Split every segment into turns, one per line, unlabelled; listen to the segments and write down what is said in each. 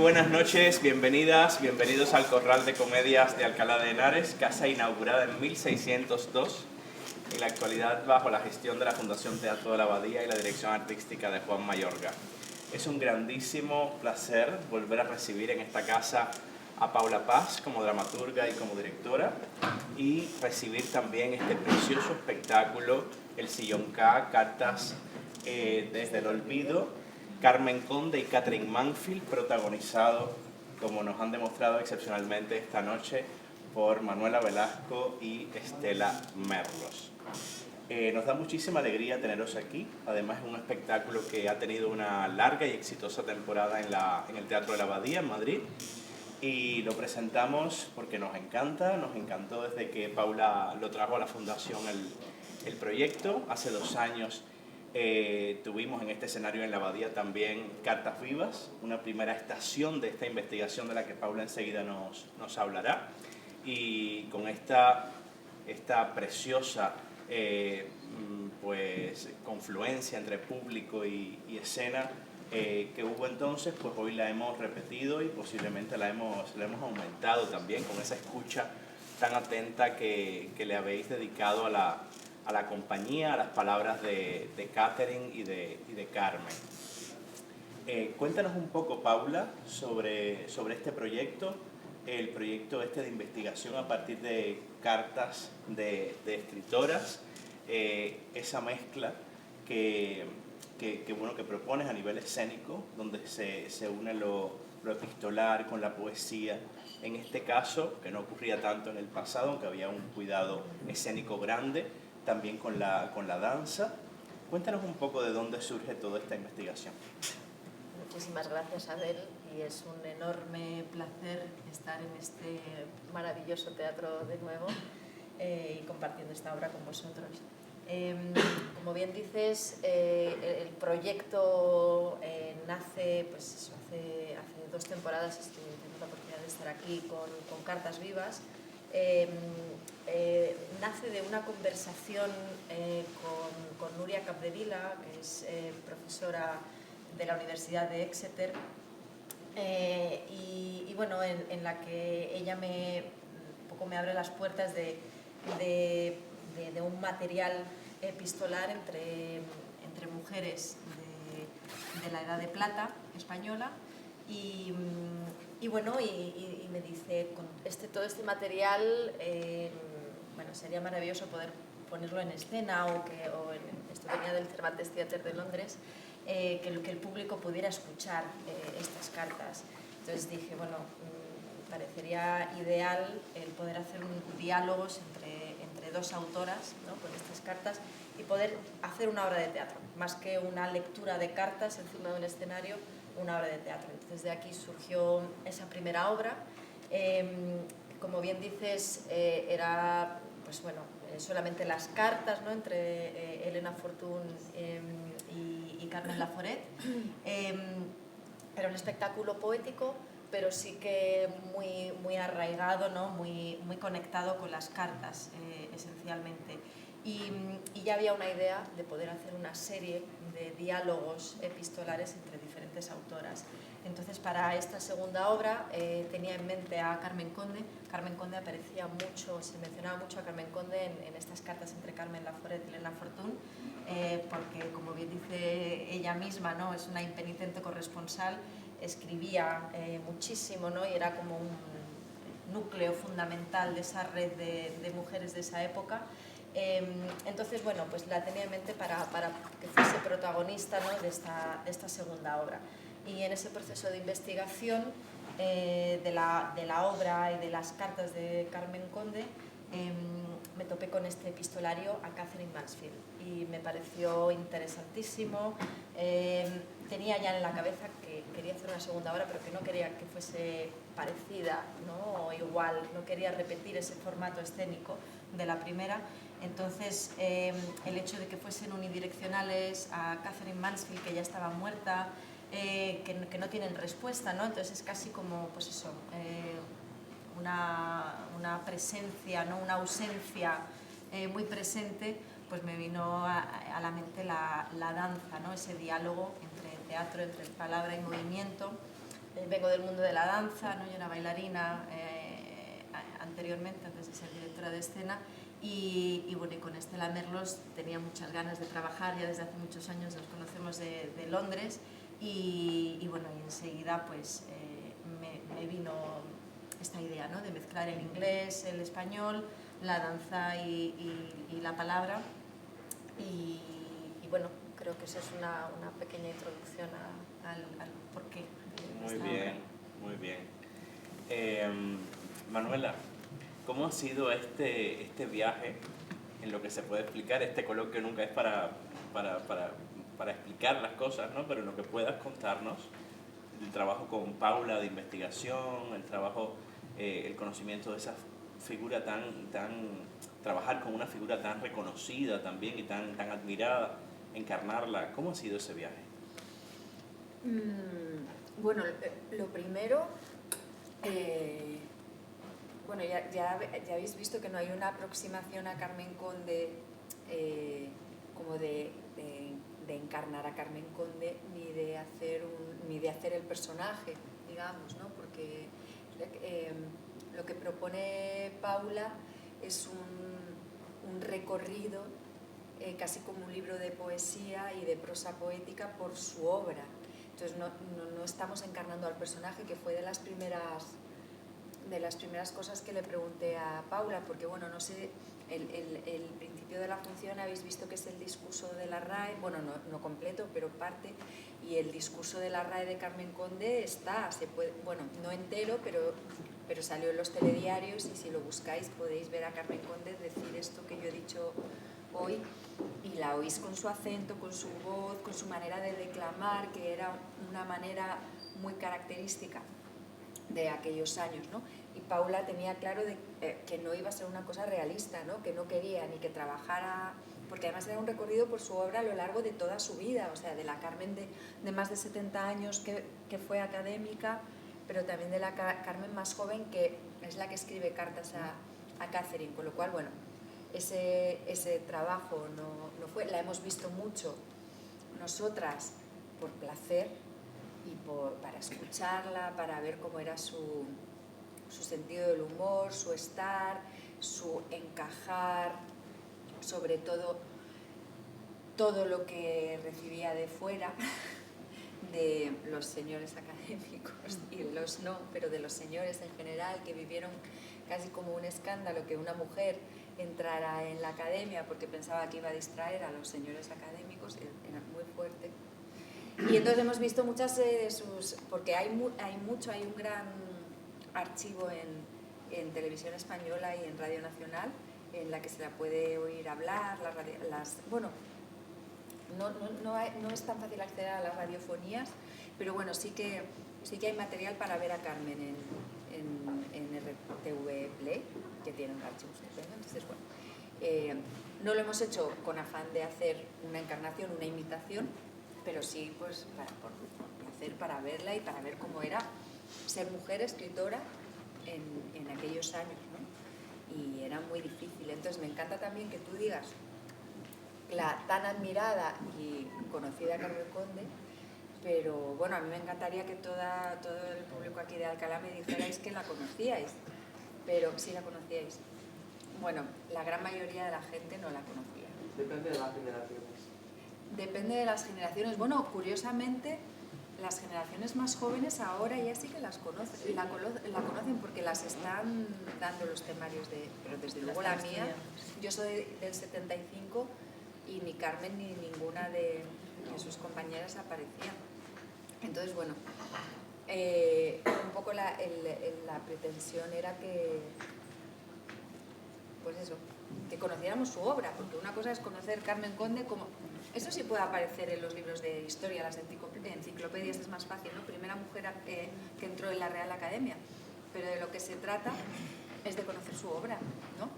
buenas noches, bienvenidas, bienvenidos al Corral de Comedias de Alcalá de Henares, casa inaugurada en 1602, en la actualidad bajo la gestión de la Fundación Teatro de la Abadía y la dirección artística de Juan Mayorga. Es un grandísimo placer volver a recibir en esta casa a Paula Paz como dramaturga y como directora, y recibir también este precioso espectáculo, El Sillón K, Cartas desde el Olvido, Carmen Conde y Catherine Mansfield, protagonizado, como nos han demostrado excepcionalmente esta noche, por Manuela Velasco y Estela Merlos. Nos da muchísima alegría teneros aquí. Además, es un espectáculo que ha tenido una larga y exitosa temporada en el Teatro de la Abadía, en Madrid, y lo presentamos porque nos encantó desde que Paula lo trajo a la Fundación el proyecto. Hace 2 años tuvimos en este escenario en la Abadía también Cartas Vivas, una primera estación de esta investigación de la que Paula enseguida nos hablará, y con esta preciosa pues confluencia entre público y escena que hubo entonces, pues hoy la hemos repetido y posiblemente la hemos aumentado también con esa escucha tan atenta que le habéis dedicado a la compañía, a las palabras de Catherine y de Carmen. Cuéntanos un poco, Paula, sobre este proyecto, el proyecto de investigación a partir de cartas de escritoras, esa mezcla que propones a nivel escénico, donde se une lo epistolar con la poesía. En este caso, que no ocurría tanto en el pasado, aunque había un cuidado escénico grande, también con la danza. Cuéntanos un poco de dónde surge toda esta investigación.
Muchísimas gracias, Abel, y es un enorme placer estar en este maravilloso teatro de nuevo y compartiendo esta obra con vosotros. Como bien dices, el proyecto nace, pues eso, hace 2 temporadas estuve teniendo la oportunidad de estar aquí con Cartas Vivas. Nace de una conversación con Nuria Capdevila, que es profesora de la Universidad de Exeter, y bueno, en la que ella un poco me abre las puertas de un material epistolar entre mujeres de la Edad de Plata española, y bueno, y me dice, con todo este material, bueno, sería maravilloso poder ponerlo en escena, esto venía del Cervantes Theatre de Londres, que el público pudiera escuchar estas cartas. Entonces dije, bueno, parecería ideal el poder hacer diálogos entre 2 autoras, ¿no?, con estas cartas, y poder hacer una obra de teatro, más que una lectura de cartas encima de un escenario, una obra de teatro. Entonces de aquí surgió esa primera obra. Como bien dices, era, pues bueno, solamente las cartas, ¿no?, entre Elena Fortún y Carmen Laforet. Era un espectáculo poético, pero sí que muy arraigado, ¿no?, muy conectado con las cartas, esencialmente. Y ya había una idea de poder hacer una serie de diálogos epistolares entre diferentes autoras. Entonces, para esta segunda obra tenía en mente a Carmen Conde. Carmen Conde aparecía mucho, se mencionaba mucho a Carmen Conde en estas cartas entre Carmen Laforet y Elena Fortún, porque, como bien dice ella misma, ¿no?, es una impenitente corresponsal, escribía muchísimo, ¿no?, y era como un núcleo fundamental de esa red de mujeres de esa época. Entonces, bueno, pues la tenía en mente para que fuese protagonista, ¿no?, de esta segunda obra. Y en ese proceso de investigación de la obra y de las cartas de Carmen Conde, me topé con este epistolario a Catherine Mansfield y me pareció interesantísimo. Tenía ya en la cabeza que quería hacer una segunda obra, pero que no quería que fuese parecida, ¿no?, o igual, no quería repetir ese formato escénico de la primera. Entonces, el hecho de que fuesen unidireccionales a Catherine Mansfield, que ya estaba muerta, que no tienen respuesta, ¿no?, entonces es casi como, pues eso, una presencia, ¿no?, una ausencia muy presente, pues me vino a la mente la danza, ¿no?, ese diálogo entre teatro, entre palabra y movimiento, vengo del mundo de la danza, ¿no? Yo era bailarina anteriormente, antes de ser directora de escena, y bueno, y con Estela Merlos tenía muchas ganas de trabajar, ya desde hace muchos años nos conocemos de Londres, y bueno, y enseguida pues me vino esta idea, ¿no? De mezclar el inglés, el español, la danza y la palabra, y bueno, creo que esa es una pequeña introducción al porqué de esta obra.
Muy bien. Manuela, ¿cómo ha sido este viaje en lo que se puede explicar? Este coloquio nunca es para explicar las cosas, ¿no? Pero en lo que puedas contarnos, el trabajo con Paula de investigación, el trabajo, el conocimiento de esa figura trabajar con una figura tan reconocida también y tan admirada, encarnarla. ¿Cómo ha sido ese viaje?
Bueno, lo primero, bueno, ya habéis visto que no hay una aproximación a Carmen Conde como de encarnar a Carmen Conde ni de hacer el personaje, digamos, ¿no? Porque lo que propone Paula es un recorrido casi como un libro de poesía y de prosa poética por su obra. Entonces no estamos encarnando al personaje, que fue de las primeras cosas que le pregunté a Paula, porque bueno, no sé, el principio de la función habéis visto que es el discurso de la RAE, bueno, no completo, pero parte, y el discurso de la RAE de Carmen Conde está, bueno, no entero, pero salió en los telediarios, y si lo buscáis podéis ver a Carmen Conde decir esto que yo he dicho hoy, y la oís con su acento, con su voz, con su manera de declamar, que era una manera muy característica de aquellos años, ¿no? Y Paula tenía claro que no iba a ser una cosa realista, ¿no? Que no quería ni que trabajara, porque además era un recorrido por su obra a lo largo de toda su vida, o sea, de la Carmen de más de 70 años que fue académica, pero también de la Carmen más joven, que es la que escribe cartas a Catherine, con lo cual, bueno, ese trabajo no fue, la hemos visto mucho nosotras por placer y para escucharla, para ver cómo era su sentido del humor, su estar, su encajar, sobre todo lo que recibía de fuera de los señores académicos y los no, pero de los señores en general, que vivieron casi como un escándalo que una mujer entrara en la academia porque pensaba que iba a distraer a los señores académicos, era muy fuerte. Y entonces hemos visto muchas de sus, porque hay un gran archivo en Televisión Española y en Radio Nacional, en la que se la puede oír hablar, bueno, no es tan fácil acceder a las radiofonías, pero bueno, sí que hay material para ver a Carmen en RTV Play, que tiene un archivo estupendo. Entonces, bueno, no lo hemos hecho con afán de hacer una encarnación, una imitación, pero sí pues por placer, para verla y para ver cómo era ser mujer escritora en aquellos años, ¿no? Y era muy difícil. Entonces me encanta también que tú digas la tan admirada y conocida Carmen Conde, pero bueno, a mí me encantaría que todo el público aquí de Alcalá me dijerais que la conocíais, pero sí la conocíais. Bueno, la gran mayoría de la gente no la conocía.
Depende de las generaciones.
Depende de las generaciones. Bueno, curiosamente, las generaciones más jóvenes ahora ya sí que la conocen porque las están dando los temarios pero desde luego la mía, yo soy del 75 y ni Carmen ni ninguna de sus compañeras aparecían. Entonces, bueno, un poco la pretensión era que, pues eso, que conociéramos su obra, porque una cosa es conocer Carmen Conde como... Eso sí puede aparecer en los libros de historia, las enciclopedias es más fácil, ¿no? Primera mujer que entró en la Real Academia, pero de lo que se trata es de conocer su obra, ¿no?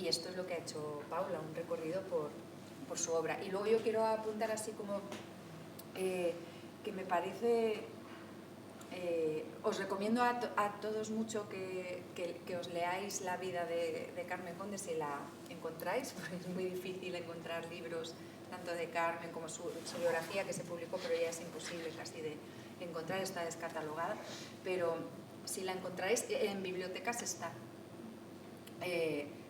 Y esto es lo que ha hecho Paula, un recorrido por su obra. Y luego yo quiero apuntar así como que me parece... os recomiendo a todos mucho que os leáis la vida de Carmen Conde si la encontráis, porque es muy difícil encontrar libros tanto de Carmen como su biografía, que se publicó, pero ya es imposible casi de encontrar, está descatalogada, pero si la encontráis en bibliotecas está.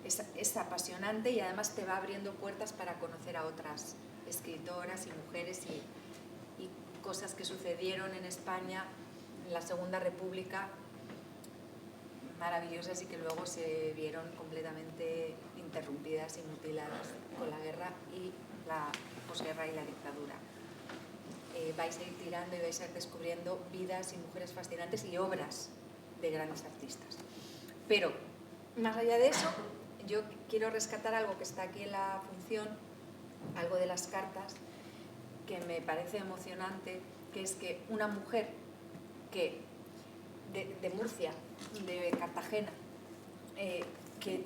Es apasionante y además te va abriendo puertas para conocer a otras escritoras y mujeres y cosas que sucedieron en España en la Segunda República, maravillosas y que luego se vieron completamente interrumpidas y mutiladas con la guerra y la posguerra y la dictadura. Vais a ir tirando y vais a ir descubriendo vidas y mujeres fascinantes y obras de grandes artistas. Pero, más allá de eso, yo quiero rescatar algo que está aquí en la función, algo de las cartas, que me parece emocionante, que es que una mujer que de Murcia, de Cartagena, que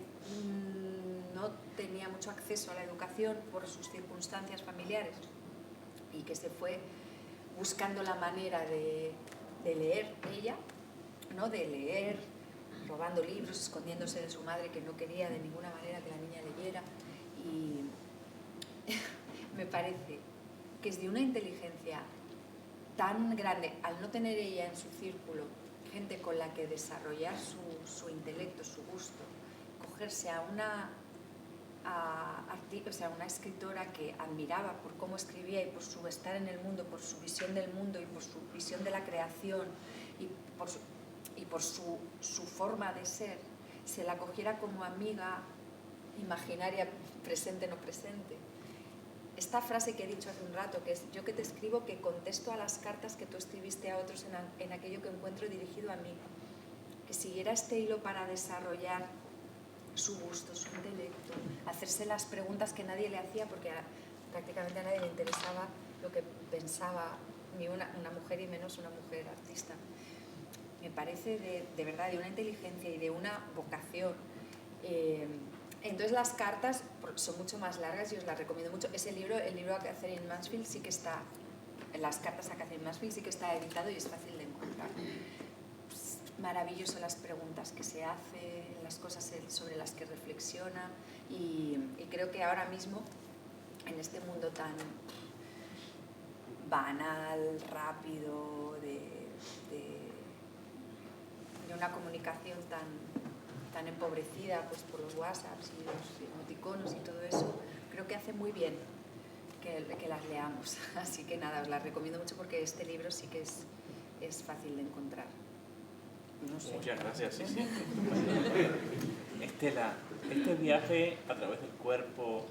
no tenía mucho acceso a la educación por sus circunstancias familiares y que se fue buscando la manera de leer ella, ¿no? De leer, robando libros, escondiéndose de su madre que no quería de ninguna manera que la niña leyera, y me parece que es de una inteligencia tan grande, al no tener ella en su círculo gente con la que desarrollar su intelecto, su gusto, cogerse a una escritora que admiraba por cómo escribía y por su estar en el mundo, por su visión del mundo y por su visión de la creación y por su forma de ser, se la cogiera como amiga imaginaria, presente no presente. Esta frase que he dicho hace un rato, que es: yo que te escribo, que contesto a las cartas que tú escribiste a otros en aquello que encuentro dirigido a mí, que siguiera este hilo para desarrollar su gusto, su intelecto, hacerse las preguntas que nadie le hacía, porque prácticamente a nadie le interesaba lo que pensaba ni una mujer y menos una mujer artista. Me parece de verdad de una inteligencia y de una vocación. Entonces las cartas son mucho más largas y os las recomiendo mucho. Ese libro, el libro a Katherine Mansfield, sí que está, las cartas a Katherine Mansfield sí que está editado y es fácil de encontrar. Pues, maravilloso las preguntas que se hace, las cosas sobre las que reflexiona y creo que ahora mismo en este mundo tan banal, rápido, de una comunicación tan empobrecida pues, por los WhatsApps y los emoticonos y todo eso, creo que hace muy bien que las leamos. Así que nada, os las recomiendo mucho porque este libro sí que es fácil de encontrar. No sé.
Muchas gracias, sí. Estela, este viaje a través del cuerpo,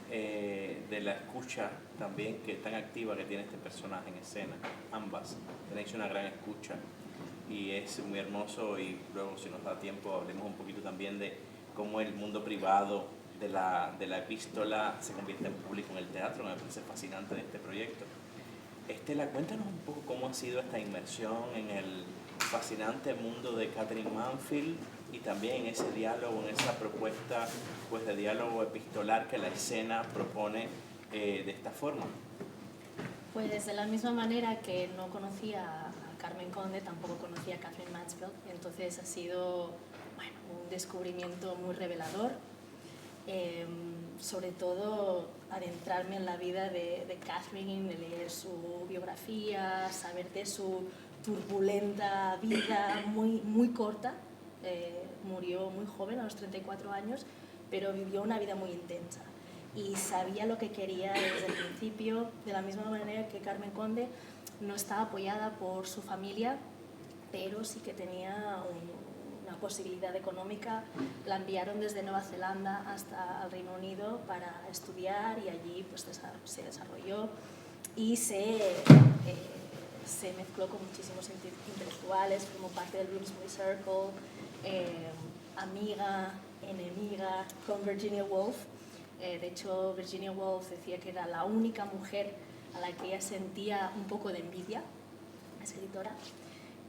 de la escucha también, que es tan activa que tiene este personaje en escena, ambas, tenéis una gran escucha. Y es muy hermoso, y luego si nos da tiempo hablemos un poquito también de cómo el mundo privado de la epístola se convierte en público en el teatro, que me parece fascinante de este proyecto. Estela, cuéntanos un poco cómo ha sido esta inmersión en el fascinante mundo de Katherine Mansfield y también en ese diálogo, en esa propuesta pues, de diálogo epistolar que la escena propone de esta forma.
Pues de la misma manera que no conocía a Carmen Conde, tampoco conocía a Katherine Mansfield, entonces ha sido un descubrimiento muy revelador, sobre todo adentrarme en la vida de Katherine, leer su biografía, saber de su turbulenta vida muy corta, murió muy joven, a los 34 años, pero vivió una vida muy intensa y sabía lo que quería desde el principio, de la misma manera que Carmen Conde no estaba apoyada por su familia, pero sí que tenía una posibilidad económica. La enviaron desde Nueva Zelanda hasta el Reino Unido para estudiar y allí pues, se desarrolló y se mezcló con muchísimos intelectuales, formó parte del Bloomsbury Circle, amiga, enemiga con Virginia Woolf. De hecho, Virginia Woolf decía que era la única mujer a la que ella sentía un poco de envidia, escritora.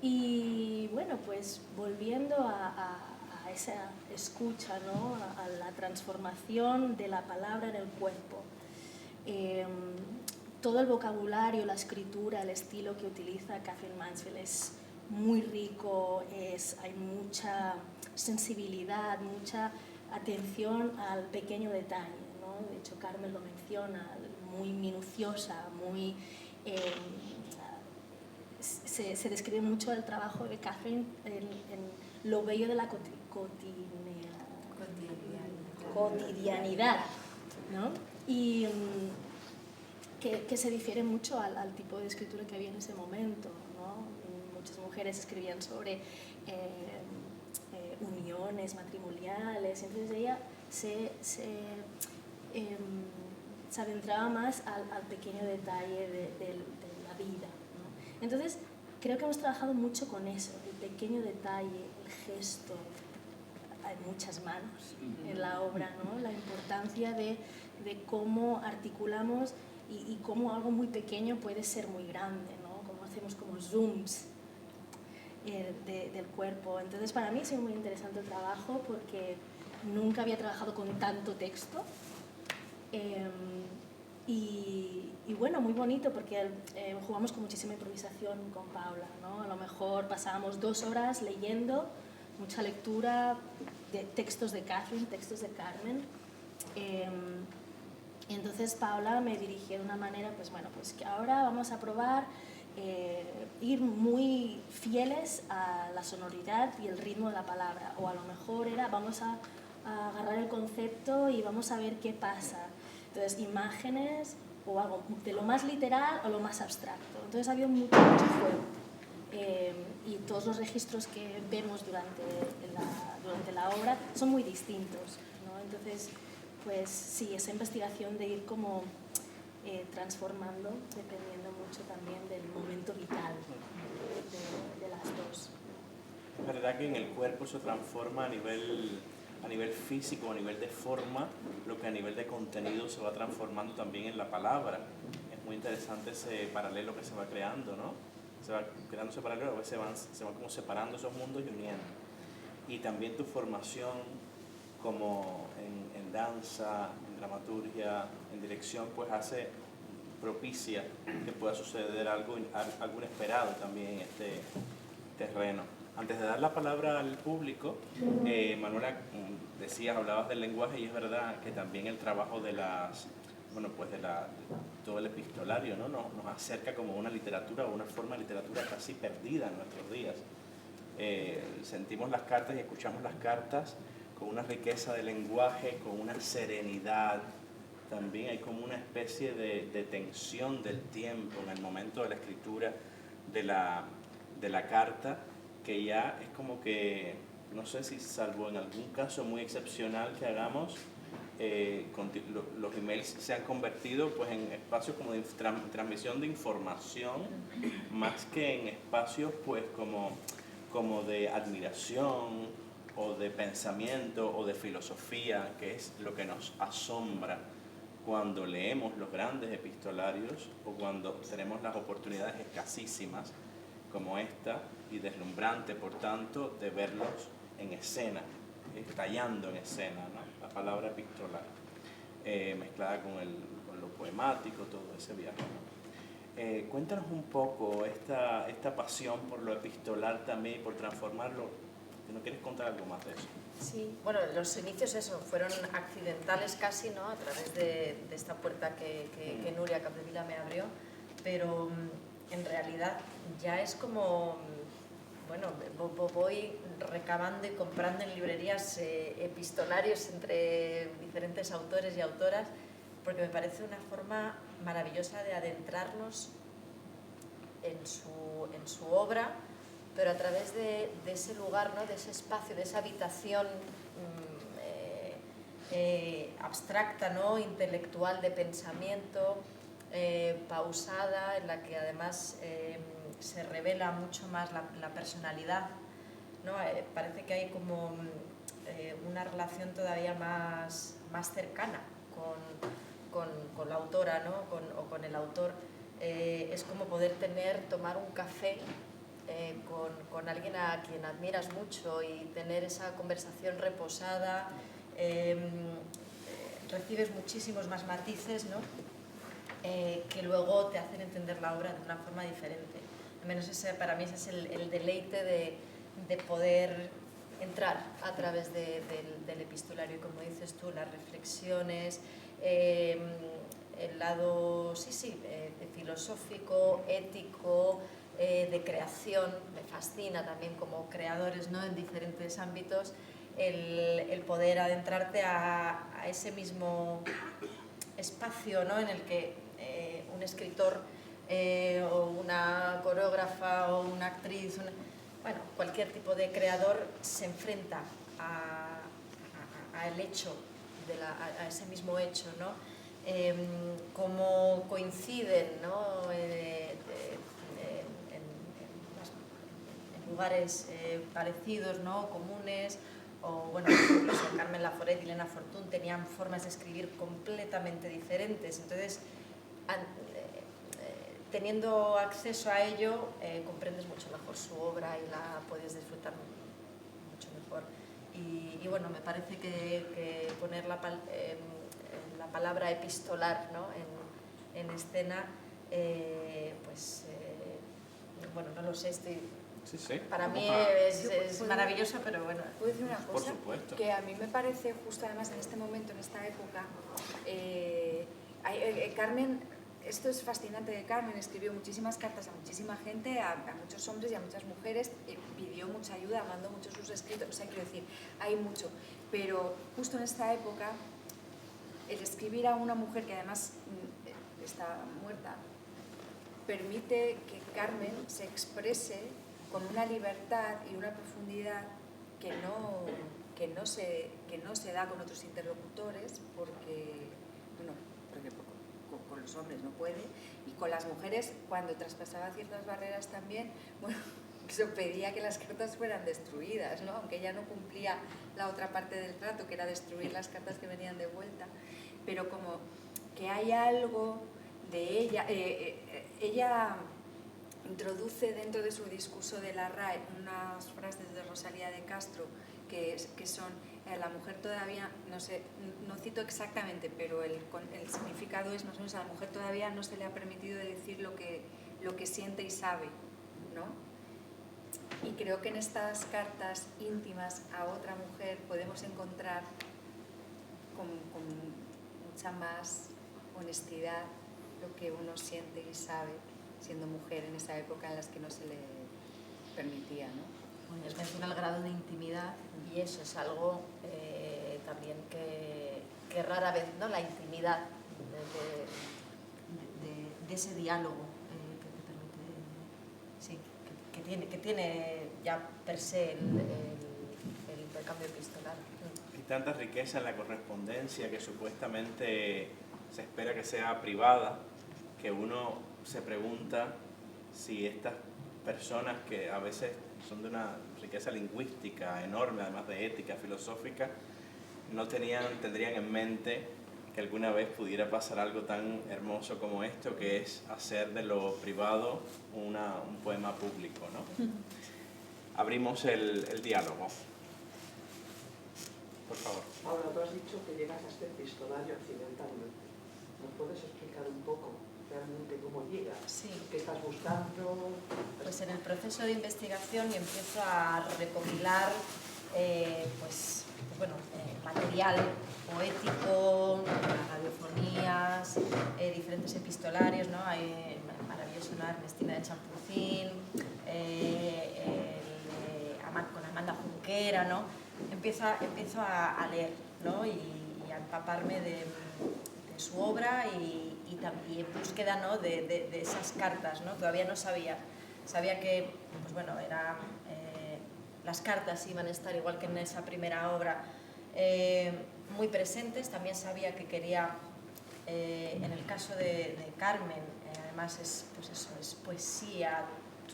Y bueno, pues volviendo a esa escucha, ¿no? A la transformación de la palabra en el cuerpo. Todo el vocabulario, la escritura, el estilo que utiliza Katherine Mansfield es muy rico, hay mucha sensibilidad, mucha atención al pequeño detalle, ¿no? De hecho, Carmen lo menciona, muy minuciosa, muy se describe mucho el trabajo de Catherine en lo bello de la cotidianidad, ¿no? Y que se difiere mucho al tipo de escritura que había en ese momento, ¿no? Muchas mujeres escribían sobre uniones matrimoniales, entonces ella se adentraba más al pequeño detalle de la vida, ¿no? Entonces creo que hemos trabajado mucho con eso, el pequeño detalle, el gesto. Hay muchas manos en la obra, ¿no? La importancia de cómo articulamos y cómo algo muy pequeño puede ser muy grande, ¿no? Cómo hacemos como zooms del cuerpo. Entonces para mí ha sido muy interesante el trabajo porque nunca había trabajado con tanto texto y bueno, muy bonito porque jugamos con muchísima improvisación con Paula, ¿no? A lo mejor pasábamos 2 horas leyendo, mucha lectura de textos de Catherine, textos de Carmen. Y entonces Paula me dirigió de una manera, pues bueno, pues que ahora vamos a probar ir muy fieles a la sonoridad y el ritmo de la palabra, o a lo mejor vamos a agarrar el concepto y vamos a ver qué pasa. Entonces, imágenes o algo de lo más literal o lo más abstracto. Entonces, ha habido mucho juego. Y todos los registros que vemos durante la obra son muy distintos, ¿no? Entonces, pues sí, esa investigación de ir como transformando, dependiendo mucho también del momento vital de las dos.
Es verdad que en el cuerpo se transforma a nivel físico, a nivel de forma, lo que a nivel de contenido se va transformando también en la palabra. Es muy interesante ese paralelo que se va creando, ¿no? Se va creando ese paralelo, a veces se van como separando esos mundos y uniendo. Y también tu formación como en danza, en dramaturgia, en dirección, pues propicia que pueda suceder algo inesperado también en este terreno. Antes de dar la palabra al público, Manuela, hablabas del lenguaje y es verdad que también el trabajo de todo el epistolario, ¿no? Nos acerca como una literatura o una forma de literatura casi perdida en nuestros días. Sentimos las cartas y escuchamos las cartas con una riqueza de lenguaje, con una serenidad. También hay como una especie de tensión del tiempo en el momento de la escritura de la carta, que ya es como que, no sé si salvo en algún caso muy excepcional que hagamos, los emails se han convertido pues, en espacios como de transmisión de información, más que en espacios pues, como de admiración o de pensamiento o de filosofía, que es lo que nos asombra cuando leemos los grandes epistolarios o cuando tenemos las oportunidades escasísimas como esta y deslumbrante, por tanto, de verlos en escena, estallando en escena, ¿no? La palabra epistolar, mezclada con lo poemático, todo ese viaje, ¿no? Cuéntanos un poco esta pasión por lo epistolar también y por transformarlo. ¿No quieres contar algo más de eso?
Sí, bueno, los inicios fueron accidentales casi, ¿no? A través de esta puerta que Nuria Capdevila me abrió, pero en realidad ya es como, bueno, voy recabando y comprando en librerías epistolarios entre diferentes autores y autoras, porque me parece una forma maravillosa de adentrarnos en su obra, pero a través de ese lugar, ¿no? De ese espacio, de esa habitación abstracta, ¿no? Intelectual, de pensamiento, pausada, en la que además se revela mucho más la personalidad, ¿no? Parece que hay como una relación todavía más cercana con la autora, ¿no? O con el autor. Es como poder tomar un café con alguien a quien admiras mucho y tener esa conversación reposada, recibes muchísimos más matices, ¿no? Que luego te hacen entender la obra de una forma diferente. Al menos para mí ese es el deleite de poder entrar a través del epistolario, y como dices tú, las reflexiones, el lado filosófico, ético, de creación. Me fascina también como creadores, ¿no? En diferentes ámbitos, el poder adentrarte a ese mismo espacio, ¿no? En el que un escritor o una coreógrafa o una actriz, bueno, cualquier tipo de creador se enfrenta al hecho, a ese mismo hecho, ¿no? Cómo coinciden, ¿no? En lugares parecidos, ¿no? Comunes, o bueno, incluso Carmen Laforet y Elena Fortún tenían formas de escribir completamente diferentes. Entonces, teniendo acceso a ello, comprendes mucho mejor su obra y la puedes disfrutar mucho mejor. Y bueno, me parece que poner la palabra epistolar, ¿no? en escena, bueno, no lo sé, para mí es maravilloso, pero bueno.
¿Puedo decir una cosa?
Por supuesto.
Que a mí me parece justo, además, en este momento, en esta época, Carmen, esto es fascinante de Carmen, escribió muchísimas cartas a muchísima gente, a muchos hombres y a muchas mujeres, pidió mucha ayuda, mandó muchos sus escritos, o sea, quiero decir, hay mucho, pero justo en esta época, el escribir a una mujer que además está muerta, permite que Carmen se exprese con una libertad y una profundidad que no se da con otros interlocutores, porque con los hombres no puede, y con las mujeres, cuando traspasaba ciertas barreras también, bueno, eso pedía que las cartas fueran destruidas, ¿no? Aunque ella no cumplía la otra parte del trato, que era destruir las cartas que venían de vuelta, pero como que hay algo de ella, ella introduce dentro de su discurso de la RAE unas frases de Rosalía de Castro que son la mujer todavía, no sé, no cito exactamente, pero el significado es más o menos a la mujer todavía no se le ha permitido decir lo que siente y sabe, ¿no? Y creo que en estas cartas íntimas a otra mujer podemos encontrar con mucha más honestidad lo que uno siente y sabe siendo mujer en esa época en las que no se le permitía, ¿no?
Bueno, es menciona el grado de intimidad y eso es algo también que rara vez, ¿no? La intimidad de ese diálogo que te permite, sí, que tiene ya per se el intercambio epistolar.
Hay tanta riqueza en la correspondencia que supuestamente se espera que sea privada, que uno se pregunta si estas personas que a veces son de una riqueza lingüística enorme, además de ética, filosófica, no tendrían en mente que alguna vez pudiera pasar algo tan hermoso como esto, que es hacer de lo privado un poema público, ¿no? Abrimos el diálogo. Por favor.
Ahora, tú has dicho que llegas a este epistolario accidentalmente. ¿Nos puedes explicar un poco realmente cómo llegas?
Sí.
¿Qué estás buscando?
Pues en el proceso de investigación empiezo a recopilar material poético, radiofonías, diferentes epistolarios, ¿no? Hay maravilloso, ¿no? Ernestina de Champucín, con Amanda Junquera, ¿no? Empiezo a leer, ¿no? y a empaparme de su obra y en búsqueda, ¿no? de esas cartas, ¿no? Todavía no sabía que pues bueno, las cartas iban a estar igual que en esa primera obra muy presentes. También sabía que quería, en el caso de Carmen, además es poesía,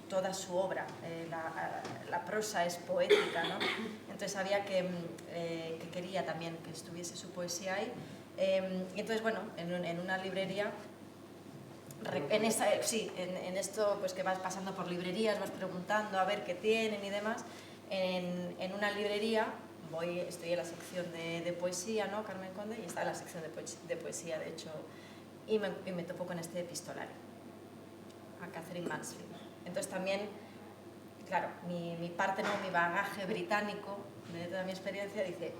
toda su obra, la prosa es poética, ¿no? Entonces sabía que quería también que estuviese su poesía ahí. Y entonces, bueno, en una librería, en esto pues que vas pasando por librerías, vas preguntando a ver qué tienen y demás, en una librería estoy en la sección de poesía, ¿no? Carmen Conde, y está en la sección de poesía, de hecho, y me topo con este epistolario, a Katherine Mansfield. Entonces también, claro, mi parte, ¿no? Mi bagaje británico, de toda mi experiencia, dice,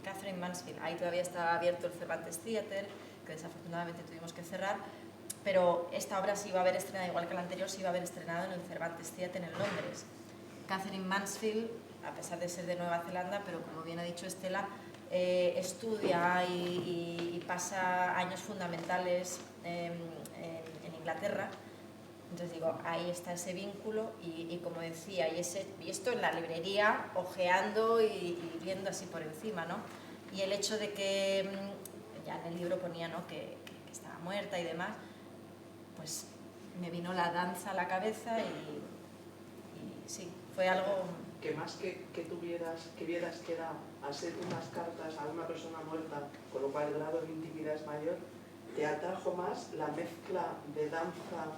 Katherine Mansfield, ahí todavía estaba abierto el Cervantes Theatre, que desafortunadamente tuvimos que cerrar, pero esta obra se iba a haber estrenado, igual que la anterior, se iba a haber estrenado en el Cervantes Theatre en Londres. Catherine Mansfield, a pesar de ser de Nueva Zelanda, pero como bien ha dicho Estela, estudia y pasa años fundamentales en Inglaterra. Entonces digo, ahí está ese vínculo y como decía, y esto en la librería, ojeando y viendo así por encima, ¿no? Y el hecho de que, ya en el libro ponía, ¿no?, que estaba muerta y demás, pues me vino la danza a la cabeza y sí, fue algo...
Que más que vieras que era al ser unas cartas a una persona muerta, con lo cual el grado de intimidad es mayor, te atrajo más la mezcla de danza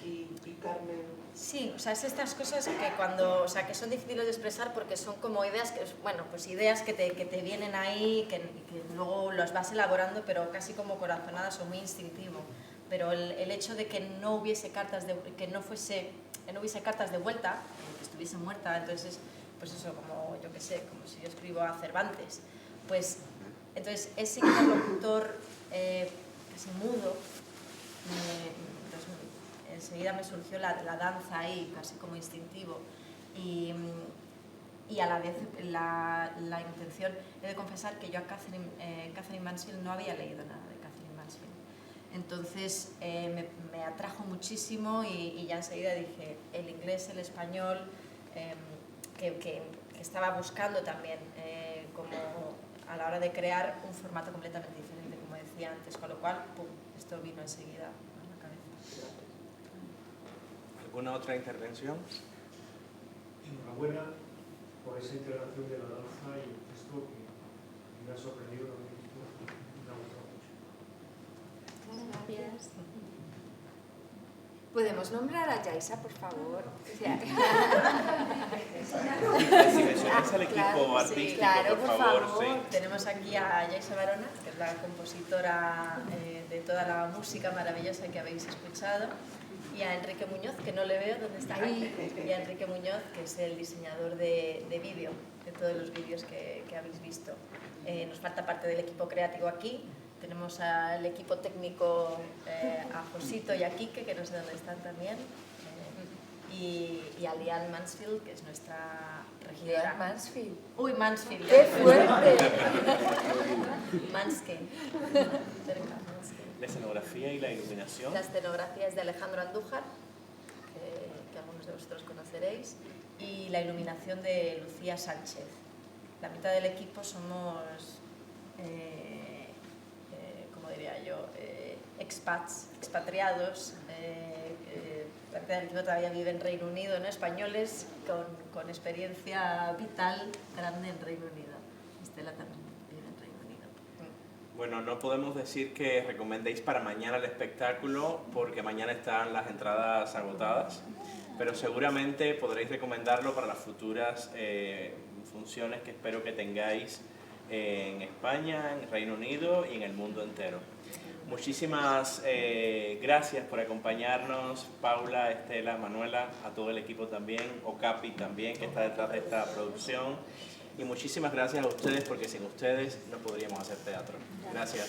y Carmen.
Sí, o sea, es estas cosas que o sea, que son difíciles de expresar porque son como ideas que, bueno, pues ideas que te vienen ahí, que luego las vas elaborando, pero casi como corazonadas o muy instintivo. Pero el hecho de que no hubiese cartas que no hubiese cartas de vuelta, que estuviese muerta, entonces, pues eso, como yo qué sé, como si yo escribo a Cervantes, pues entonces ese interlocutor casi mudo, enseguida me surgió la danza ahí, casi como instintivo, y a la vez la intención. He de confesar que yo a Catherine Mansfield no había leído nada de Catherine Mansfield. Entonces me atrajo muchísimo y ya enseguida dije el inglés, el español, que estaba buscando también como a la hora de crear un formato completamente diferente, como decía antes, con lo cual, pum, esto vino enseguida a la cabeza.
¿Alguna otra intervención?
Enhorabuena por esa integración de la danza y el texto que me ha sorprendido, me ha gustado mucho.
Gracias.
¿Podemos nombrar a Yaisa, por favor? O sea,
Si mencionáis al equipo
claro, sí,
artístico,
claro,
por
por
favor.
favor.
Sí.
Tenemos aquí a Yaisa Barona, que es la compositora de toda la música maravillosa que habéis escuchado, y a Enrique Muñoz, que no le veo, ¿dónde está? Ahí. Y a Enrique Muñoz, que es el diseñador de vídeo, de todos los vídeos que habéis visto. Nos falta parte del equipo creativo aquí. Tenemos al equipo técnico, a Josito y a Quique, que no sé dónde están también, y a Lian Mansfield, que es nuestra regidora.
Lian Mansfield.
Uy, Mansfield.
¡Qué fuerte!
Mansfield. Cerca, Mansfield.
La escenografía y la iluminación.
La escenografía es de Alejandro Andújar, que algunos de vosotros conoceréis, y la iluminación de Lucía Sánchez. La mitad del equipo somos... como diría yo, expatriados, la mitad del equipo todavía vive en Reino Unido, ¿no? Españoles con experiencia vital grande en Reino Unido. Estela también vive en Reino Unido.
Bueno, no podemos decir que recomendéis para mañana el espectáculo porque mañana están las entradas agotadas, pero seguramente podréis recomendarlo para las futuras funciones que espero que tengáis en España, en Reino Unido y en el mundo entero. Muchísimas gracias por acompañarnos, Paula, Estela, Manuela, a todo el equipo también, Okapi también, que está detrás de esta producción. Y muchísimas gracias a ustedes porque sin ustedes no podríamos hacer teatro. Gracias.